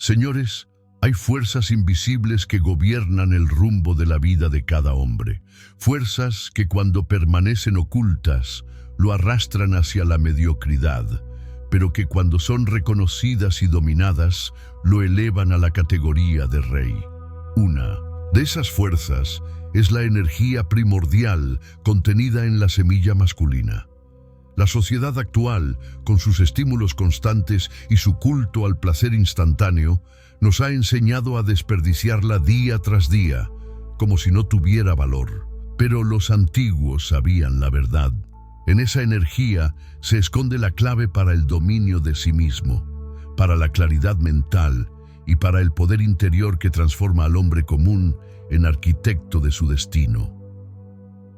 Señores, hay fuerzas invisibles que gobiernan el rumbo de la vida de cada hombre. Fuerzas que cuando permanecen ocultas, lo arrastran hacia la mediocridad, pero que cuando son reconocidas y dominadas, lo elevan a la categoría de rey. Una de esas fuerzas es la energía primordial contenida en la semilla masculina. La sociedad actual, con sus estímulos constantes y su culto al placer instantáneo, nos ha enseñado a desperdiciarla día tras día, como si no tuviera valor. Pero los antiguos sabían la verdad. En esa energía se esconde la clave para el dominio de sí mismo, para la claridad mental y para el poder interior que transforma al hombre común en arquitecto de su destino.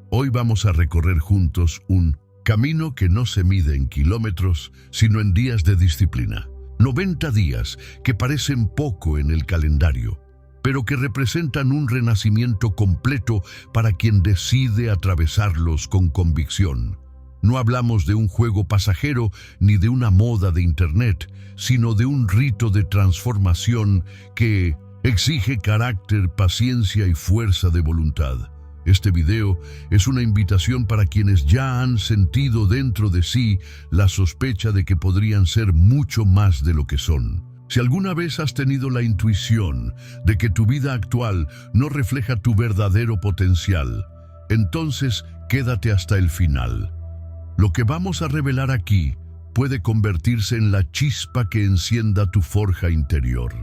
Hoy vamos a recorrer juntos un camino que no se mide en kilómetros, sino en días de disciplina. 90 días que parecen poco en el calendario, pero que representan un renacimiento completo para quien decide atravesarlos con convicción. No hablamos de un juego pasajero ni de una moda de internet, sino de un rito de transformación que exige carácter, paciencia y fuerza de voluntad. Este video es una invitación para quienes ya han sentido dentro de sí la sospecha de que podrían ser mucho más de lo que son. Si alguna vez has tenido la intuición de que tu vida actual no refleja tu verdadero potencial, entonces quédate hasta el final. Lo que vamos a revelar aquí puede convertirse en la chispa que encienda tu forja interior.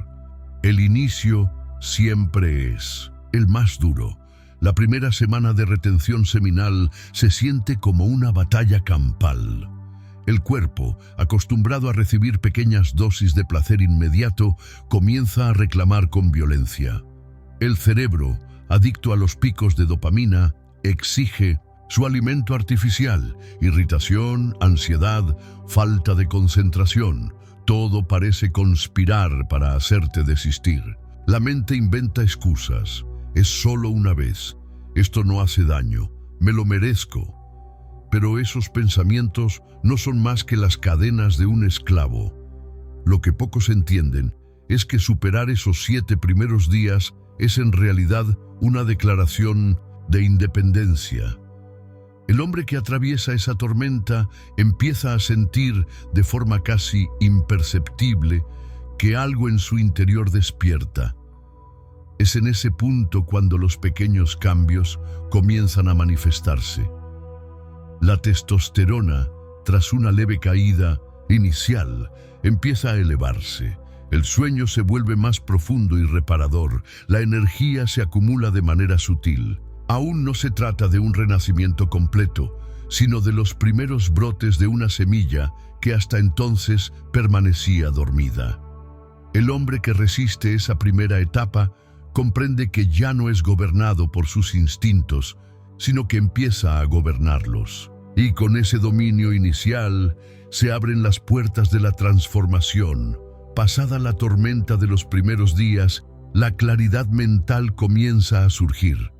El inicio siempre es el más duro. La primera semana de retención seminal se siente como una batalla campal. El cuerpo, acostumbrado a recibir pequeñas dosis de placer inmediato, comienza a reclamar con violencia. El cerebro, adicto a los picos de dopamina, exige su alimento artificial. Irritación, ansiedad, falta de concentración. Todo parece conspirar para hacerte desistir. La mente inventa excusas. Es solo una vez. Esto no hace daño. Me lo merezco. Pero esos pensamientos no son más que las cadenas de un esclavo. Lo que pocos entienden es que superar esos 7 primeros días es en realidad una declaración de independencia. El hombre que atraviesa esa tormenta empieza a sentir de forma casi imperceptible que algo en su interior despierta. Es en ese punto cuando los pequeños cambios comienzan a manifestarse. La testosterona, tras una leve caída inicial, empieza a elevarse. El sueño se vuelve más profundo y reparador. La energía se acumula de manera sutil. Aún no se trata de un renacimiento completo, sino de los primeros brotes de una semilla que hasta entonces permanecía dormida. El hombre que resiste esa primera etapa comprende que ya no es gobernado por sus instintos, sino que empieza a gobernarlos. Y con ese dominio inicial se abren las puertas de la transformación. Pasada la tormenta de los primeros días, la claridad mental comienza a surgir.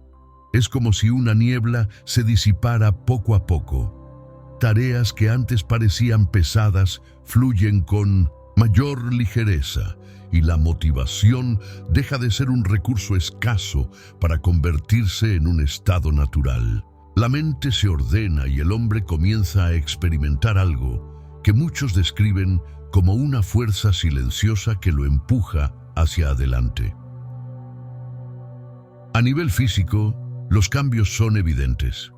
Es como si una niebla se disipara poco a poco. Tareas que antes parecían pesadas fluyen con mayor ligereza y la motivación deja de ser un recurso escaso para convertirse en un estado natural. La mente se ordena y el hombre comienza a experimentar algo que muchos describen como una fuerza silenciosa que lo empuja hacia adelante. A nivel físico, los cambios son evidentes.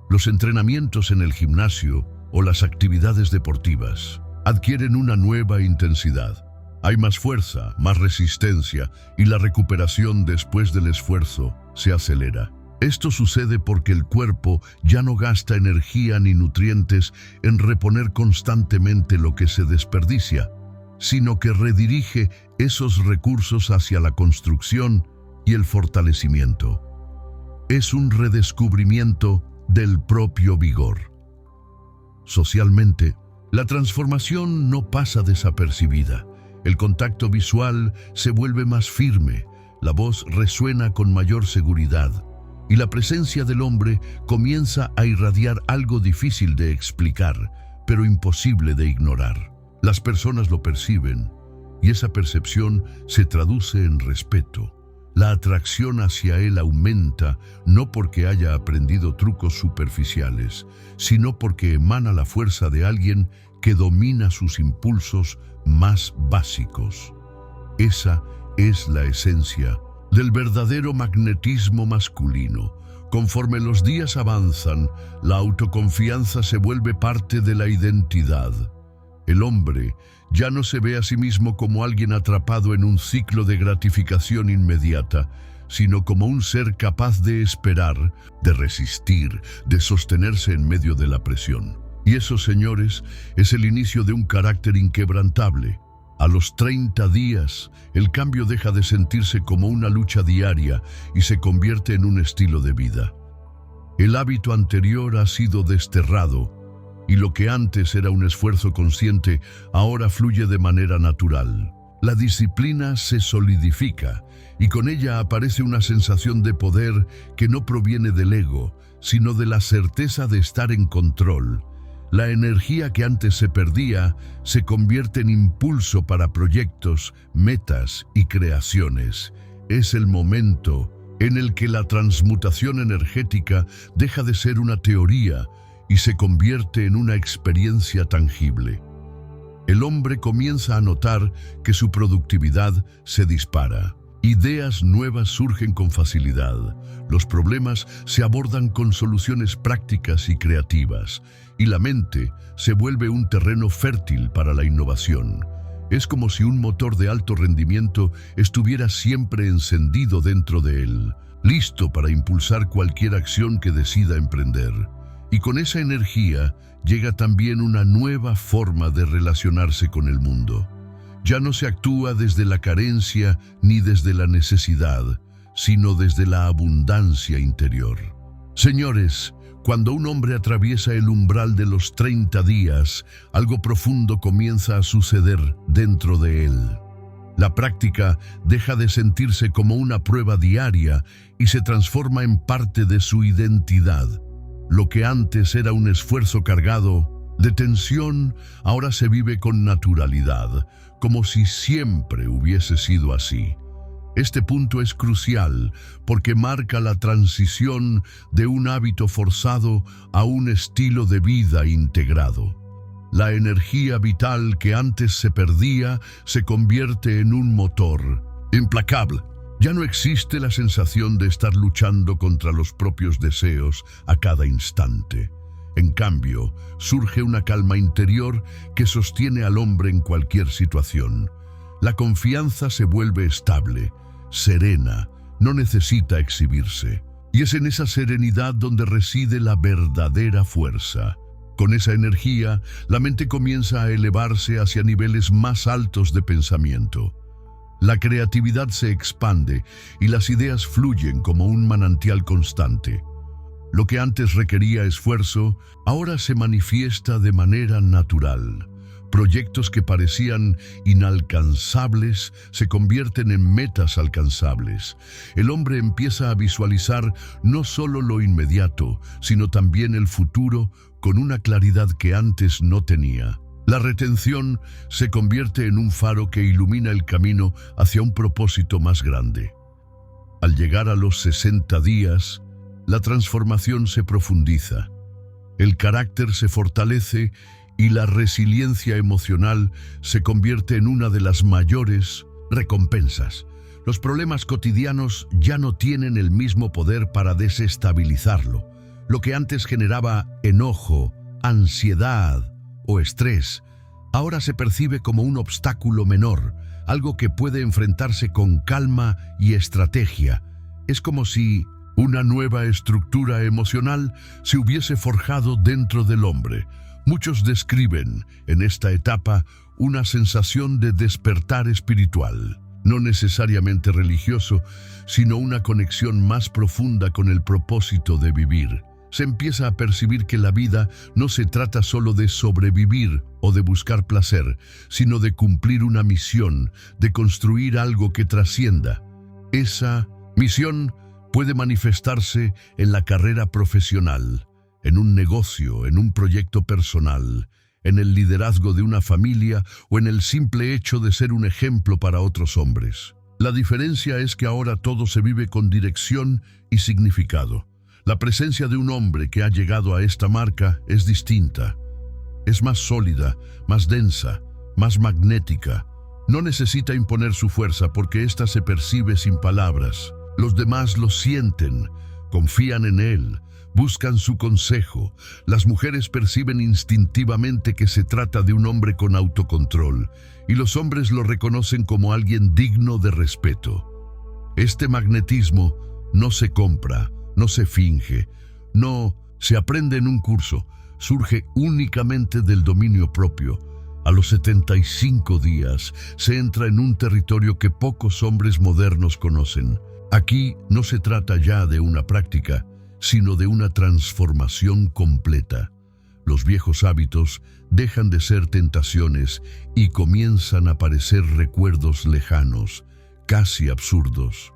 Los entrenamientos en el gimnasio o las actividades deportivas adquieren una nueva intensidad. Hay más fuerza, más resistencia y la recuperación después del esfuerzo se acelera. Esto sucede porque el cuerpo ya no gasta energía ni nutrientes en reponer constantemente lo que se desperdicia, sino que redirige esos recursos hacia la construcción y el fortalecimiento. Es un redescubrimiento del propio vigor. Socialmente, la transformación no pasa desapercibida. El contacto visual se vuelve más firme, la voz resuena con mayor seguridad y la presencia del hombre comienza a irradiar algo difícil de explicar, pero imposible de ignorar. Las personas lo perciben y esa percepción se traduce en respeto. La atracción hacia él aumenta no porque haya aprendido trucos superficiales, sino porque emana la fuerza de alguien que domina sus impulsos más básicos. Esa es la esencia del verdadero magnetismo masculino. Conforme los días avanzan, la autoconfianza se vuelve parte de la identidad. El hombre ya no se ve a sí mismo como alguien atrapado en un ciclo de gratificación inmediata, sino como un ser capaz de esperar, de resistir, de sostenerse en medio de la presión. Y eso, señores, es el inicio de un carácter inquebrantable. A los 30 días, el cambio deja de sentirse como una lucha diaria y se convierte en un estilo de vida. El hábito anterior ha sido desterrado, y lo que antes era un esfuerzo consciente, ahora fluye de manera natural. La disciplina se solidifica, y con ella aparece una sensación de poder que no proviene del ego, sino de la certeza de estar en control. La energía que antes se perdía se convierte en impulso para proyectos, metas y creaciones. Es el momento en el que la transmutación energética deja de ser una teoría y se convierte en una experiencia tangible. El hombre comienza a notar que su productividad se dispara. Ideas nuevas surgen con facilidad. Los problemas se abordan con soluciones prácticas y creativas, y la mente se vuelve un terreno fértil para la innovación. Es como si un motor de alto rendimiento estuviera siempre encendido dentro de él, listo para impulsar cualquier acción que decida emprender. Y con esa energía llega también una nueva forma de relacionarse con el mundo. Ya no se actúa desde la carencia ni desde la necesidad, sino desde la abundancia interior. Señores, cuando un hombre atraviesa el umbral de los 30 días, algo profundo comienza a suceder dentro de él. La práctica deja de sentirse como una prueba diaria y se transforma en parte de su identidad. Lo que antes era un esfuerzo cargado de tensión, ahora se vive con naturalidad, como si siempre hubiese sido así. Este punto es crucial porque marca la transición de un hábito forzado a un estilo de vida integrado. La energía vital que antes se perdía se convierte en un motor implacable. Ya no existe la sensación de estar luchando contra los propios deseos a cada instante. En cambio, surge una calma interior que sostiene al hombre en cualquier situación. La confianza se vuelve estable, serena, no necesita exhibirse. Y es en esa serenidad donde reside la verdadera fuerza. Con esa energía, la mente comienza a elevarse hacia niveles más altos de pensamiento. La creatividad se expande y las ideas fluyen como un manantial constante. Lo que antes requería esfuerzo, ahora se manifiesta de manera natural. Proyectos que parecían inalcanzables se convierten en metas alcanzables. El hombre empieza a visualizar no solo lo inmediato, sino también el futuro con una claridad que antes no tenía. La retención se convierte en un faro que ilumina el camino hacia un propósito más grande. Al llegar a los 60 días, la transformación se profundiza. El carácter se fortalece y la resiliencia emocional se convierte en una de las mayores recompensas. Los problemas cotidianos ya no tienen el mismo poder para desestabilizarlo. Lo que antes generaba enojo, ansiedad o estrés, ahora se percibe como un obstáculo menor, algo que puede enfrentarse con calma y estrategia. Es como si una nueva estructura emocional se hubiese forjado dentro del hombre. Muchos describen en esta etapa una sensación de despertar espiritual, no necesariamente religioso, sino una conexión más profunda con el propósito de vivir. Se empieza a percibir que la vida no se trata solo de sobrevivir o de buscar placer, sino de cumplir una misión, de construir algo que trascienda. Esa misión puede manifestarse en la carrera profesional, en un negocio, en un proyecto personal, en el liderazgo de una familia o en el simple hecho de ser un ejemplo para otros hombres. La diferencia es que ahora todo se vive con dirección y significado. La presencia de un hombre que ha llegado a esta marca es distinta. Es más sólida, más densa, más magnética. No necesita imponer su fuerza porque ésta se percibe sin palabras. Los demás lo sienten, confían en él, buscan su consejo. Las mujeres perciben instintivamente que se trata de un hombre con autocontrol, y los hombres lo reconocen como alguien digno de respeto. Este magnetismo no se compra, no se finge, no se aprende en un curso, surge únicamente del dominio propio. A los 75 días se entra en un territorio que pocos hombres modernos conocen. Aquí no se trata ya de una práctica, sino de una transformación completa. Los viejos hábitos dejan de ser tentaciones y comienzan a aparecer recuerdos lejanos, casi absurdos.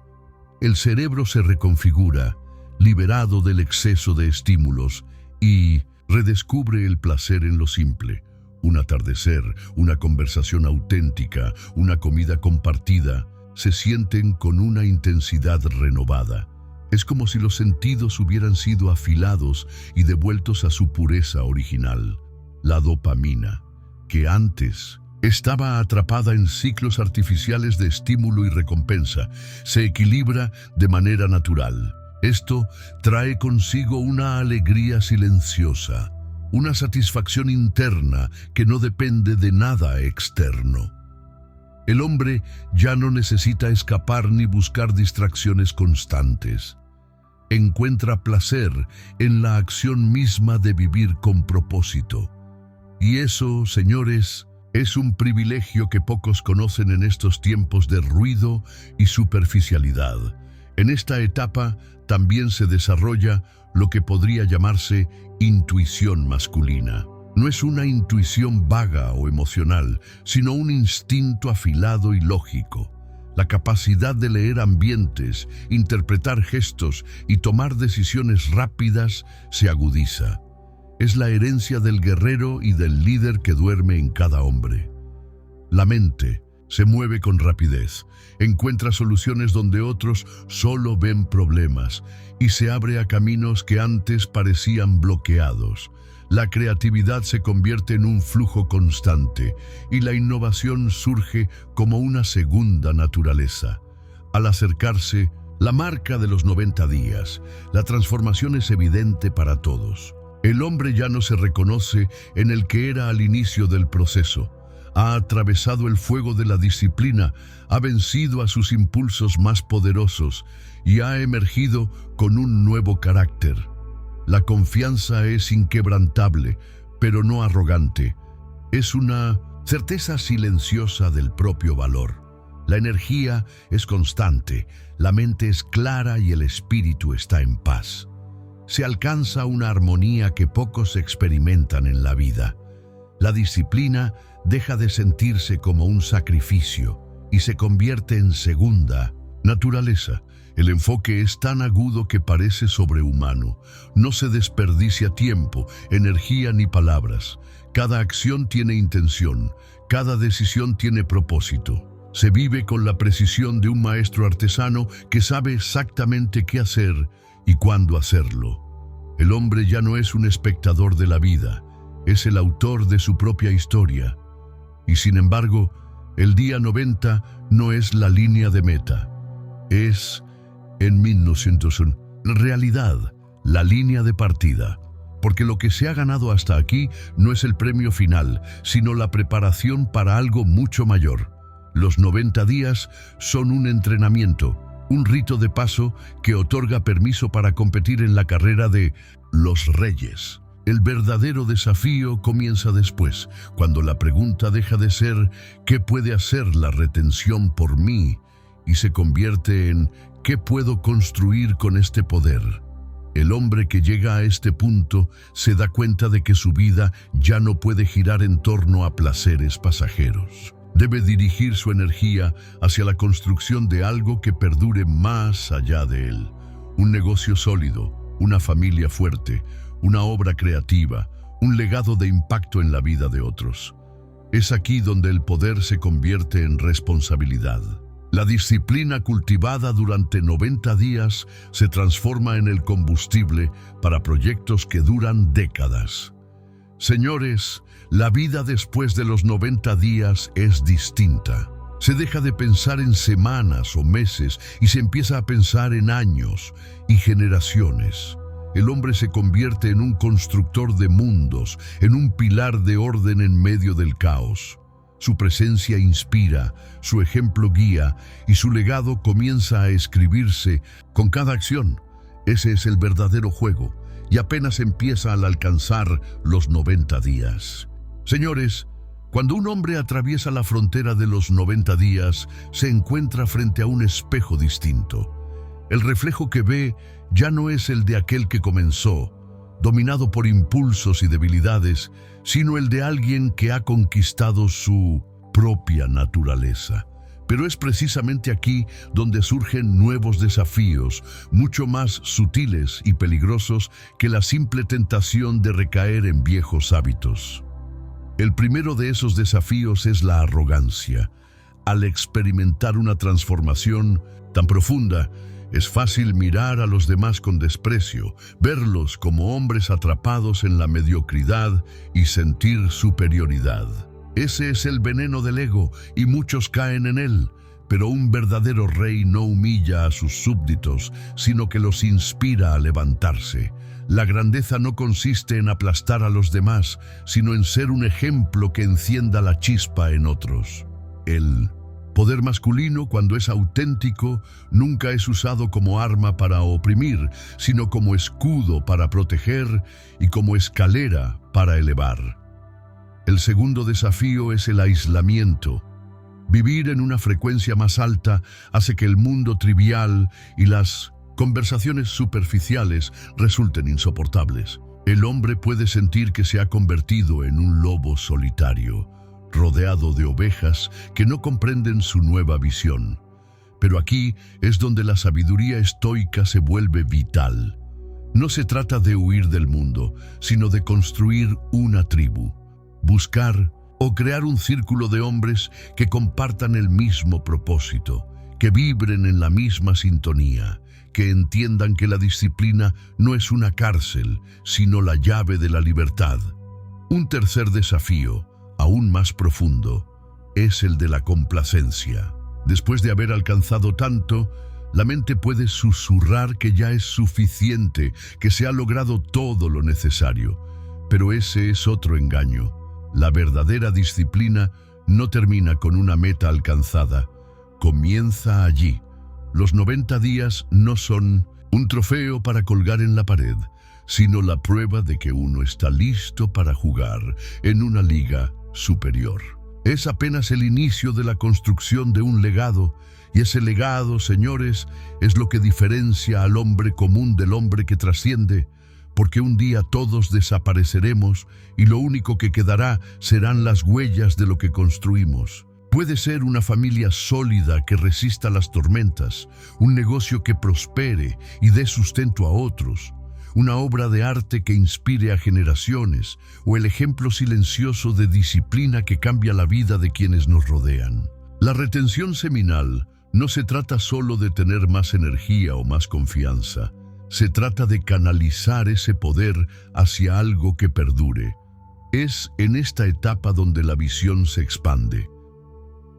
El cerebro se reconfigura, liberado del exceso de estímulos, y redescubre el placer en lo simple. Un atardecer, una conversación auténtica, una comida compartida, se sienten con una intensidad renovada. Es como si los sentidos hubieran sido afilados y devueltos a su pureza original. La dopamina, que antes estaba atrapada en ciclos artificiales de estímulo y recompensa, se equilibra de manera natural. Esto trae consigo una alegría silenciosa, una satisfacción interna que no depende de nada externo. El hombre ya no necesita escapar ni buscar distracciones constantes. Encuentra placer en la acción misma de vivir con propósito. Y eso, señores, es un privilegio que pocos conocen en estos tiempos de ruido y superficialidad. En esta etapa también se desarrolla lo que podría llamarse intuición masculina. No es una intuición vaga o emocional, sino un instinto afilado y lógico. La capacidad de leer ambientes, interpretar gestos y tomar decisiones rápidas se agudiza. Es la herencia del guerrero y del líder que duerme en cada hombre. La mente se mueve con rapidez, encuentra soluciones donde otros solo ven problemas y se abre a caminos que antes parecían bloqueados. La creatividad se convierte en un flujo constante y la innovación surge como una segunda naturaleza. Al acercarse la marca de los 90 días, la transformación es evidente para todos. El hombre ya no se reconoce en el que era al inicio del proceso. Ha atravesado el fuego de la disciplina, ha vencido a sus impulsos más poderosos y ha emergido con un nuevo carácter. La confianza es inquebrantable, pero no arrogante. Es una certeza silenciosa del propio valor. La energía es constante, la mente es clara y el espíritu está en paz. Se alcanza una armonía que pocos experimentan en la vida. La disciplina deja de sentirse como un sacrificio y se convierte en segunda naturaleza. El enfoque es tan agudo que parece sobrehumano. No se desperdicia tiempo, energía ni palabras. Cada acción tiene intención, cada decisión tiene propósito. Se vive con la precisión de un maestro artesano que sabe exactamente qué hacer y cuándo hacerlo. El hombre ya no es un espectador de la vida, es el autor de su propia historia. Y sin embargo, el día 90 no es la línea de meta. Es, en 1901, en realidad, la línea de partida. Porque lo que se ha ganado hasta aquí no es el premio final, sino la preparación para algo mucho mayor. Los 90 días son un entrenamiento, un rito de paso que otorga permiso para competir en la carrera de los reyes. El verdadero desafío comienza después, cuando la pregunta deja de ser ¿qué puede hacer la retención por mí? Y se convierte en ¿qué puedo construir con este poder? El hombre que llega a este punto se da cuenta de que su vida ya no puede girar en torno a placeres pasajeros. Debe dirigir su energía hacia la construcción de algo que perdure más allá de él. Un negocio sólido, una familia fuerte, una obra creativa, un legado de impacto en la vida de otros. Es aquí donde el poder se convierte en responsabilidad. La disciplina cultivada durante 90 días se transforma en el combustible para proyectos que duran décadas. Señores, la vida después de los 90 días es distinta. Se deja de pensar en semanas o meses y se empieza a pensar en años y generaciones. El hombre se convierte en un constructor de mundos, en un pilar de orden en medio del caos. Su presencia inspira, su ejemplo guía y su legado comienza a escribirse con cada acción. Ese es el verdadero juego y apenas empieza al alcanzar los 90 días. Señores, cuando un hombre atraviesa la frontera de los 90 días, se encuentra frente a un espejo distinto. El reflejo que ve ya no es el de aquel que comenzó, dominado por impulsos y debilidades, sino el de alguien que ha conquistado su propia naturaleza. Pero es precisamente aquí donde surgen nuevos desafíos, mucho más sutiles y peligrosos que la simple tentación de recaer en viejos hábitos. El primero de esos desafíos es la arrogancia. Al experimentar una transformación tan profunda, es fácil mirar a los demás con desprecio, verlos como hombres atrapados en la mediocridad y sentir superioridad. Ese es el veneno del ego y muchos caen en él, pero un verdadero rey no humilla a sus súbditos, sino que los inspira a levantarse. La grandeza no consiste en aplastar a los demás, sino en ser un ejemplo que encienda la chispa en otros. El poder masculino, cuando es auténtico, nunca es usado como arma para oprimir, sino como escudo para proteger y como escalera para elevar. El segundo desafío es el aislamiento. Vivir en una frecuencia más alta hace que el mundo trivial y las conversaciones superficiales resulten insoportables. El hombre puede sentir que se ha convertido en un lobo solitario, rodeado de ovejas que no comprenden su nueva visión. Pero aquí es donde la sabiduría estoica se vuelve vital. No se trata de huir del mundo, sino de construir una tribu, buscar o crear un círculo de hombres que compartan el mismo propósito, que vibren en la misma sintonía, que entiendan que la disciplina no es una cárcel, sino la llave de la libertad. Un tercer desafío, aún más profundo, es el de la complacencia. Después de haber alcanzado tanto, la mente puede susurrar que ya es suficiente, que se ha logrado todo lo necesario. Pero ese es otro engaño. La verdadera disciplina no termina con una meta alcanzada, comienza allí. Los 90 días no son un trofeo para colgar en la pared, sino la prueba de que uno está listo para jugar en una liga superior. Es apenas el inicio de la construcción de un legado, y ese legado, señores, es lo que diferencia al hombre común del hombre que trasciende, porque un día todos desapareceremos y lo único que quedará serán las huellas de lo que construimos. Puede ser una familia sólida que resista las tormentas, un negocio que prospere y dé sustento a otros, una obra de arte que inspire a generaciones, o el ejemplo silencioso de disciplina que cambia la vida de quienes nos rodean. La retención seminal no se trata solo de tener más energía o más confianza. Se trata de canalizar ese poder hacia algo que perdure. Es en esta etapa donde la visión se expande.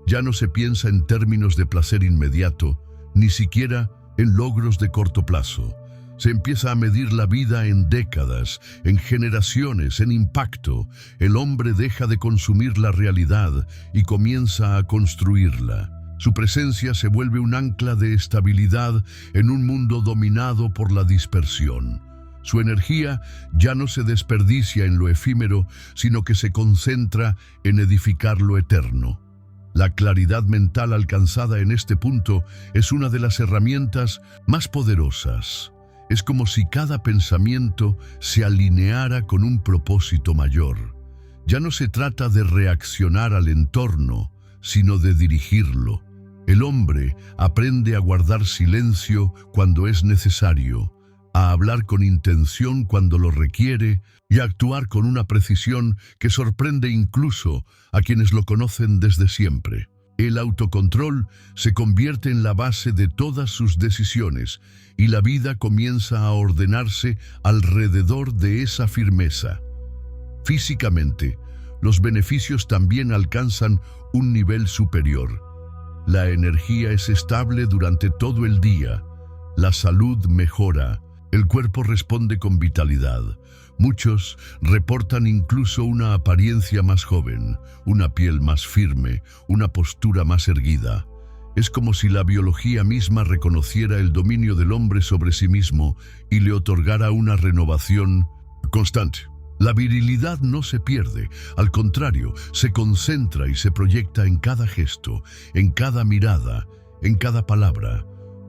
Ya no se piensa en términos de placer inmediato, ni siquiera en logros de corto plazo. Se empieza a medir la vida en décadas, en generaciones, en impacto. El hombre deja de consumir la realidad y comienza a construirla. Su presencia se vuelve un ancla de estabilidad en un mundo dominado por la dispersión. Su energía ya no se desperdicia en lo efímero, sino que se concentra en edificar lo eterno. La claridad mental alcanzada en este punto es una de las herramientas más poderosas. Es como si cada pensamiento se alineara con un propósito mayor. Ya no se trata de reaccionar al entorno, sino de dirigirlo. El hombre aprende a guardar silencio cuando es necesario, a hablar con intención cuando lo requiere y a actuar con una precisión que sorprende incluso a quienes lo conocen desde siempre. El autocontrol se convierte en la base de todas sus decisiones y la vida comienza a ordenarse alrededor de esa firmeza. Físicamente, los beneficios también alcanzan un nivel superior. La energía es estable durante todo el día, la salud mejora, el cuerpo responde con vitalidad. Muchos reportan incluso una apariencia más joven, una piel más firme, una postura más erguida. Es como si la biología misma reconociera el dominio del hombre sobre sí mismo y le otorgara una renovación constante. La virilidad no se pierde, al contrario, se concentra y se proyecta en cada gesto, en cada mirada, en cada palabra.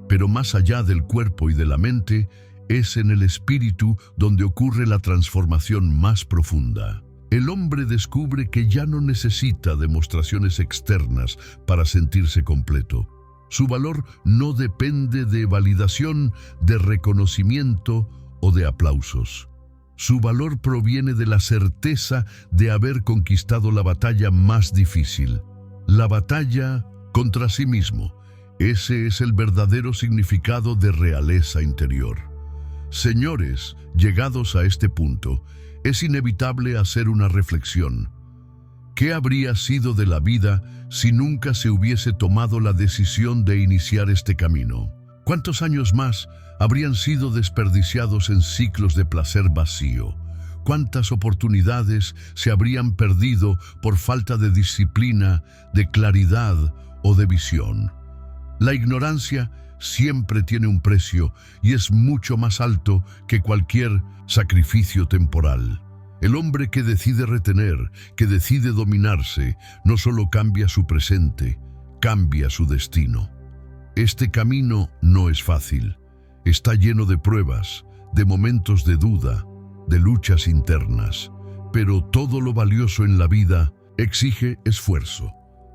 Pero más allá del cuerpo y de la mente, es en el espíritu donde ocurre la transformación más profunda. El hombre descubre que ya no necesita demostraciones externas para sentirse completo. Su valor no depende de validación, de reconocimiento o de aplausos. Su valor proviene de la certeza de haber conquistado la batalla más difícil, la batalla contra sí mismo. Ese es el verdadero significado de realeza interior. Señores, llegados a este punto, es inevitable hacer una reflexión. ¿Qué habría sido de la vida si nunca se hubiese tomado la decisión de iniciar este camino? ¿Cuántos años más habrían sido desperdiciados en ciclos de placer vacío? ¿Cuántas oportunidades se habrían perdido por falta de disciplina, de claridad o de visión? La ignorancia siempre tiene un precio y es mucho más alto que cualquier sacrificio temporal. El hombre que decide retener, que decide dominarse, no solo cambia su presente, cambia su destino. Este camino no es fácil. Está lleno de pruebas, de momentos de duda, de luchas internas. Pero todo lo valioso en la vida exige esfuerzo.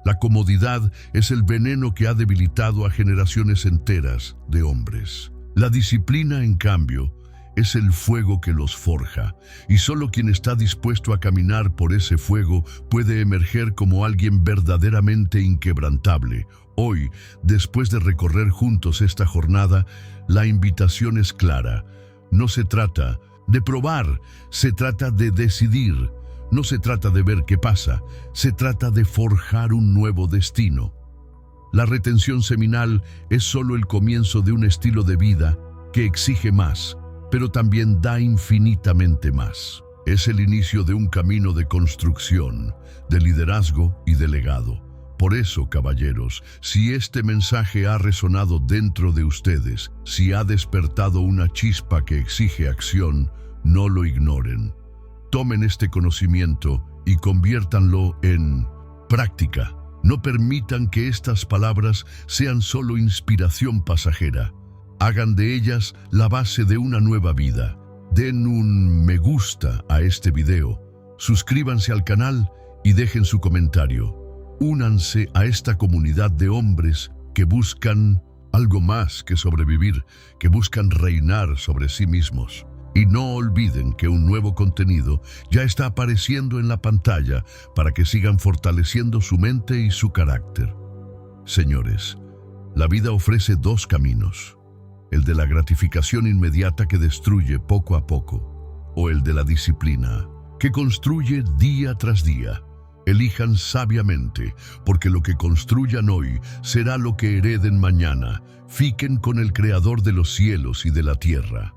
La comodidad es el veneno que ha debilitado a generaciones enteras de hombres. La disciplina, en cambio, es el fuego que los forja, y solo quien está dispuesto a caminar por ese fuego puede emerger como alguien verdaderamente inquebrantable. Hoy, después de recorrer juntos esta jornada, la invitación es clara. No se trata de probar, se trata de decidir. No se trata de ver qué pasa, se trata de forjar un nuevo destino. La retención seminal es solo el comienzo de un estilo de vida que exige más, pero también da infinitamente más. Es el inicio de un camino de construcción, de liderazgo y de legado. Por eso, caballeros, si este mensaje ha resonado dentro de ustedes, si ha despertado una chispa que exige acción, no lo ignoren. Tomen este conocimiento y conviértanlo en práctica. No permitan que estas palabras sean solo inspiración pasajera. Hagan de ellas la base de una nueva vida. Den un me gusta a este video, suscríbanse al canal y dejen su comentario. Únanse a esta comunidad de hombres que buscan algo más que sobrevivir, que buscan reinar sobre sí mismos. Y no olviden que un nuevo contenido ya está apareciendo en la pantalla para que sigan fortaleciendo su mente y su carácter. Señores, la vida ofrece dos caminos: el de la gratificación inmediata que destruye poco a poco, o el de la disciplina, que construye día tras día. Elijan sabiamente, porque lo que construyan hoy será lo que hereden mañana. Fiquen con el Creador de los cielos y de la tierra.